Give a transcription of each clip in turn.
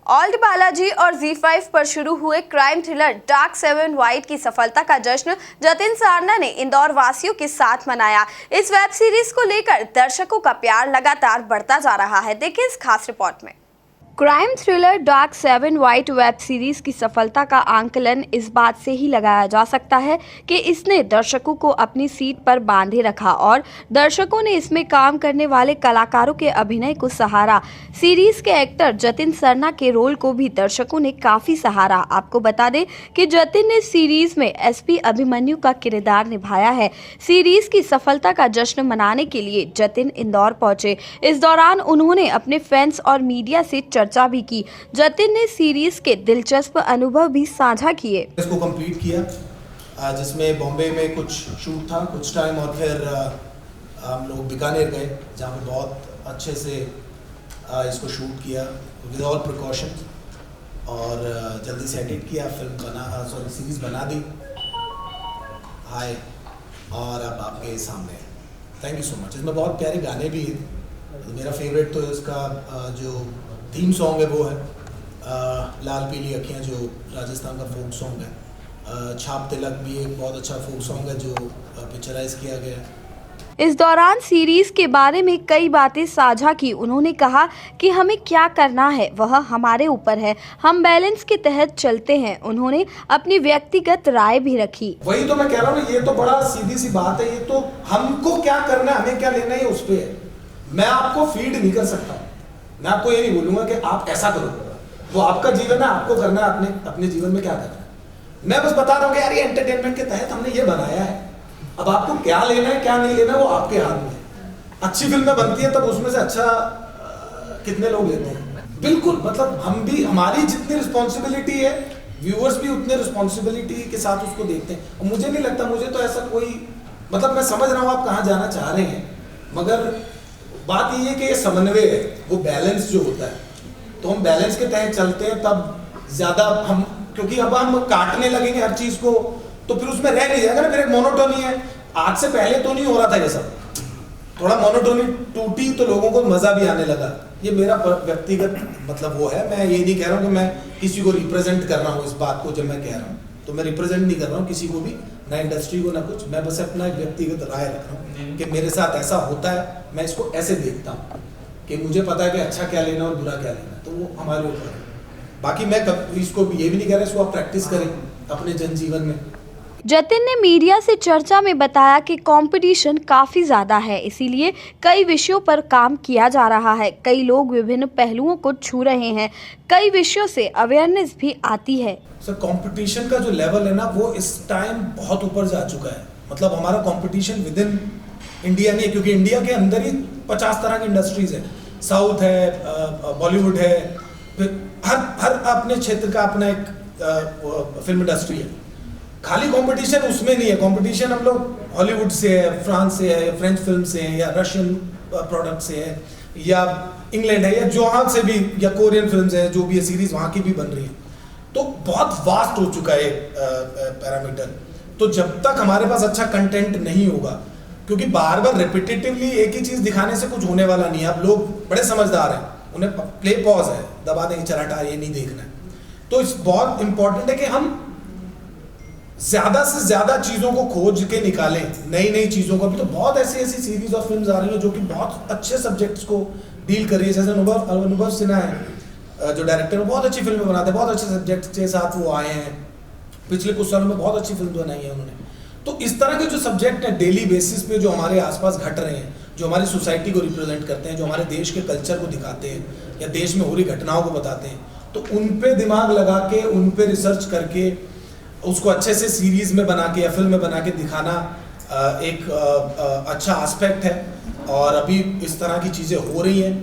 Old Balaji और ZEE5 पर शुरू हुए क्राइम थ्रिलर डार्क 7 वाइट की सफलता का जश्न जतिन सारना ने इंदौर वासियों के साथ मनाया। इस वेब सीरीज को लेकर दर्शकों का प्यार लगातार बढ़ता जा रहा है। देखिए इस खास रिपोर्ट में। Crime thriller dark 7 white web series की सफलता का आंकलन इस बात से ही लगाया जा सकता है कि इसने दर्शकों को अपनी सीट पर बांधे रखा और दर्शकों ने इसमें काम करने वाले कलाकारों के अभिनय को सहारा। सीरीज के एक्टर जतिन सरना के रोल को भी दर्शकों ने काफी सहारा। आपको बता दें कि जतिन ने सीरीज में SP अभिमन्यु का किरदार निभाया है। सीरीज की सफलता का जश्न मनाने के लिए जतिन इंदौर पहुंचे। इस दौरान उन्होंने अपने फैंस और मीडिया से चर्चा भी की। जतिन ने सीरीज के दिलचस्प अनुभव भी साझा किए। इसको कंप्लीट किया जिसमें बॉम्बे में कुछ शूट था कुछ टाइम और फिर हम लोग बीकानेर गए जहाँ पे बहुत अच्छे से इसको शूट किया विद ऑल प्रिकॉशन और जल्दी से एडिट किया, फिल्म सीरीज बना दी। हाय और अब आपके सामने थैंक यू सो मच। इसमें बहुत प्यारे गाने भी हैं। मेरा फेवरेट तो इसका जो थीम सॉन्ग है वो है लाल पीली अखियाँ, जो राजस्थान का फोक सॉन्ग है। छाप तिलक भी एक बहुत अच्छा फोक सॉन्ग है जो पिक्चराइज किया गया है। इस दौरान सीरीज के बारे में कई बातें साझा की। उन्होंने कहा कि हमें क्या करना है वह हमारे ऊपर है, हम बैलेंस के तहत चलते हैं। उन्होंने अपनी व्यक्तिगत राय भी रखी। वही तो मैं कह रहा हूँ, ये तो बड़ा सीधी सी बात है। ये तो हमको क्या करना है, हमें क्या लेना है, उस पर है। मैं आपको फीड नहीं कर सकता। मैं आपको ये नहीं बोलूंगा कि आप ऐसा करो, वो आपका जीवन है, आपको करना है अपने जीवन में क्या करना है। मैं बस बता रहा हूँ कि यार ये एंटरटेनमेंट के तहत हमने ये बनाया है। अब आपको क्या लेना है क्या नहीं लेना है वो आपके हाथ में है। अच्छी फिल्में बनती है तब उसमें से अच्छा कितने लोग लेते हैं। बिल्कुल, मतलब हम भी, हमारी जितनी रिस्पॉन्सिबिलिटी है व्यूअर्स भी उतने रिस्पॉन्सिबिलिटी के साथ उसको देखते हैं। और मुझे नहीं लगता, मुझे तो ऐसा कोई, मतलब मैं समझ रहा हूँ आप कहाँ जाना चाह रहे हैं, मगर बात ये है कि ये समन्वय है, वो बैलेंस जो होता है। तो हम बैलेंस के तहत चलते हैं तब ज्यादा हम, क्योंकि अब हम काटने लगेंगे हर चीज को तो फिर उसमें रह नहीं जाएगा ना। फिर एक मोनोटोनी है। आज से पहले तो नहीं हो रहा था ये सब, थोड़ा मोनोटोनी टूटी तो लोगों को मजा भी आने लगा। ये मेरा व्यक्तिगत मतलब वो है। मैं ये नहीं कह रहा हूँ कि मैं किसी को रिप्रेजेंट कर रहा हूँ इस बात को। जब मैं कह रहा हूँ तो मैं रिप्रेजेंट नहीं कर रहा हूँ किसी को भी, ना इंडस्ट्री को ना कुछ। मैं बस अपना एक व्यक्तिगत राय रख रहा हूँ कि मेरे साथ ऐसा होता है, मैं इसको ऐसे देखता हूँ कि मुझे पता है कि अच्छा क्या लेना और बुरा क्या लेना, तो वो हमारे ऊपर है। बाकी मैं इसको ये भी नहीं कह रहा इसको आप प्रैक्टिस करें अपने जनजीवन में। जतिन ने मीडिया से चर्चा में बताया कि कंपटीशन काफी ज्यादा है, इसीलिए कई विषयों पर काम किया जा रहा है। कई लोग विभिन्न पहलुओं को छू रहे हैं, कई विषयों से अवेयरनेस भी आती है। सर कंपटीशन का जो लेवल है ना वो इस टाइम बहुत ऊपर जा चुका है। मतलब हमारा कंपटीशन विद इन इंडिया नहीं है, क्योंकि इंडिया के अंदर ही 50 तरह की इंडस्ट्रीज है। साउथ है, बॉलीवुड है, फिर हर अपने क्षेत्र का अपना एक फिल्म इंडस्ट्री है। खाली कंपटीशन उसमें नहीं है। कंपटीशन हम लोग हॉलीवुड से है, फ्रांस से है, फ्रेंच फिल्म से है, या रशियन प्रोडक्ट से है, या इंग्लैंड है, या जहाँ से भी, या कोरियन फिल्म्स है, जो भी है सीरीज वहाँ की भी बन रही है। तो बहुत वास्ट हो चुका है पैरामीटर। तो जब तक हमारे पास अच्छा कंटेंट नहीं होगा, क्योंकि बार बार रिपीटेटिवली एक ही चीज दिखाने से कुछ होने वाला नहीं है। अब लोग बड़े समझदार हैं, उन्हें प्ले पॉज है, दबा देंगे, चला हटा, ये नहीं देखना है। तो इस बहुत इंपॉर्टेंट है कि हम ज्यादा से ज्यादा चीजों को खोज के निकालें, नई नई चीजों को। अभी तो बहुत ऐसी सीरीज और फिल्म्स आ रही हैं जो कि बहुत अच्छे सब्जेक्ट्स को डील कर रही है। जैसे अनुभव सिन्हा है जो डायरेक्टर, बहुत अच्छी फिल्में बनाते हैं, बहुत अच्छे सब्जेक्ट्स के साथ वो आए हैं। पिछले कुछ सालों में बहुत अच्छी फिल्म बनाई है उन्होंने। तो इस तरह के जो सब्जेक्ट हैं डेली बेसिस पे जो हमारे आसपास घट रहे हैं, जो हमारी सोसाइटी को रिप्रेजेंट करते हैं, जो हमारे देश के कल्चर को दिखाते हैं या देश में हो रही घटनाओं को बताते हैं, तो उन पे दिमाग लगा के, उन पे रिसर्च करके उसको अच्छे से सीरीज में बना के या फिल्म में बना के दिखाना एक अच्छा एस्पेक्ट है। और अभी इस तरह की चीज़ें हो रही हैं।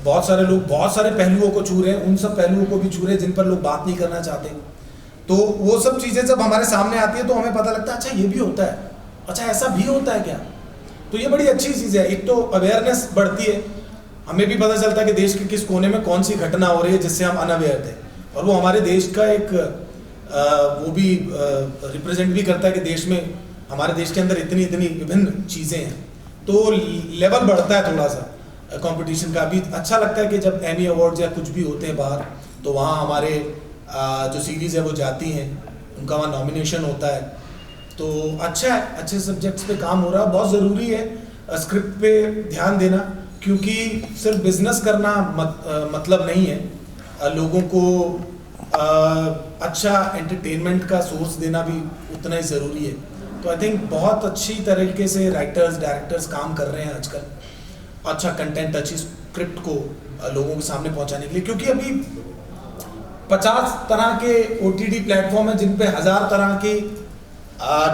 बहुत सारे लोग बहुत सारे पहलुओं को छू रहे हैं, उन सब पहलुओं को भी छू रहे हैं जिन पर लोग बात नहीं करना चाहते। तो वो सब चीज़ें जब हमारे सामने आती है तो हमें पता लगता है अच्छा ये भी होता है, अच्छा ऐसा भी होता है क्या। तो ये बड़ी अच्छी चीज़ है। एक तो अवेयरनेस बढ़ती है, हमें भी पता चलता है कि देश के किस कोने में कौन सी घटना हो रही है जिससे हम अनअवेयर थे, और वो हमारे देश का एक वो भी रिप्रेजेंट भी करता है कि देश में, हमारे देश के अंदर इतनी विभिन्न चीज़ें हैं। तो लेवल बढ़ता है थोड़ा सा कंपटीशन का। अभी अच्छा लगता है कि जब एमी अवार्ड्स या कुछ भी होते हैं बाहर, तो वहाँ हमारे जो सीरीज़ है वो जाती हैं, उनका वहाँ नॉमिनेशन होता है। तो अच्छा है, अच्छे सब्जेक्ट्स पे काम हो रहा है। बहुत ज़रूरी है स्क्रिप्ट पे ध्यान देना, क्योंकि सिर्फ बिजनेस करना मतलब नहीं है, लोगों को अच्छा एंटरटेनमेंट का सोर्स देना भी उतना ही ज़रूरी है। तो आई थिंक बहुत अच्छी तरीके से राइटर्स डायरेक्टर्स काम कर रहे हैं आजकल, अच्छा कंटेंट, अच्छी स्क्रिप्ट को लोगों के सामने पहुंचाने के लिए, क्योंकि अभी 50 तरह के OTT प्लेटफॉर्म हैं जिन पे 1000 तरह के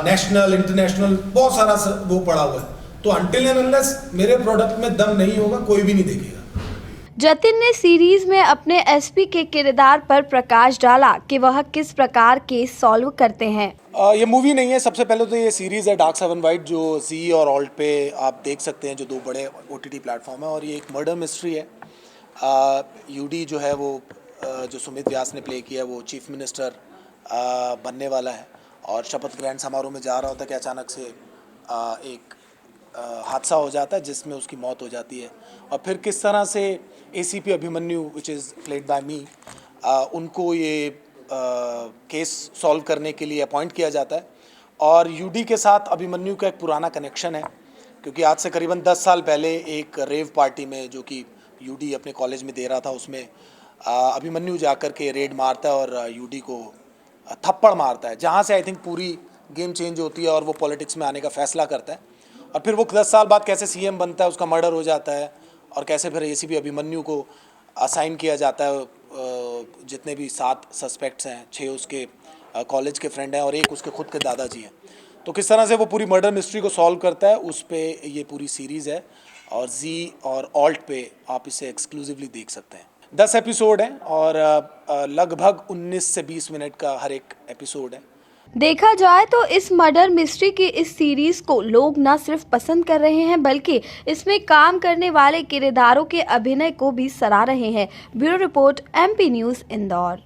नेशनल इंटरनेशनल बहुत सारा वो पड़ा हुआ है। तो अनटिल एंड अनलेस मेरे प्रोडक्ट में दम नहीं होगा, कोई भी नहीं देखेगा। जतिन ने सीरीज में अपने एसपी के किरदार पर प्रकाश डाला कि वह किस प्रकार केस सॉल्व करते हैं। ये मूवी नहीं है, सबसे पहले तो ये सीरीज़ है डार्क 7 वाइट, जो जी और ऑल्ट पे आप देख सकते हैं, जो 2 बड़े OTT प्लेटफॉर्म है। और ये एक मर्डर मिस्ट्री है। यूडी जो है वो जो सुमित व्यास ने प्ले किया है, वो चीफ मिनिस्टर बनने वाला है और शपथ ग्रहण समारोह में जा रहा होता है कि अचानक से एक हादसा हो जाता है जिसमें उसकी मौत हो जाती है। और फिर किस तरह से ACP Abhimanyu, which is played by me, उनको ये केस सॉल्व करने के लिए अपॉइंट किया जाता है। और यूडी के साथ अभिमन्यु का एक पुराना कनेक्शन है, क्योंकि आज से करीबन 10 साल पहले एक रेव पार्टी में जो कि यूडी अपने कॉलेज में दे रहा था, उसमें अभिमन्यु जाकर के रेड मारता है और यूडी को थप्पड़ मारता है, जहाँ से आई थिंक पूरी गेम चेंज होती है और वो पॉलिटिक्स में आने का फैसला करता है। और फिर वो 10 साल बाद कैसे CM बनता है, उसका मर्डर हो जाता है, और कैसे फिर ACP अभिमन्यु को असाइन किया जाता है। जितने भी 7 सस्पेक्ट्स हैं, 6 उसके कॉलेज के फ्रेंड हैं और 1 उसके खुद के दादाजी हैं। तो किस तरह से वो पूरी मर्डर मिस्ट्री को सॉल्व करता है, उस पे ये पूरी सीरीज़ है। और जी और ऑल्ट पे आप इसे एक्सक्लूसिवली देख सकते हैं। 10 एपिसोड हैं और लगभग 19 से 20 मिनट का हर एक एपिसोड है। देखा जाए तो इस मर्डर मिस्ट्री की इस सीरीज को लोग न सिर्फ पसंद कर रहे हैं, बल्कि इसमें काम करने वाले किरदारों के अभिनय को भी सराह रहे हैं। Bureau report, MP news, Indore.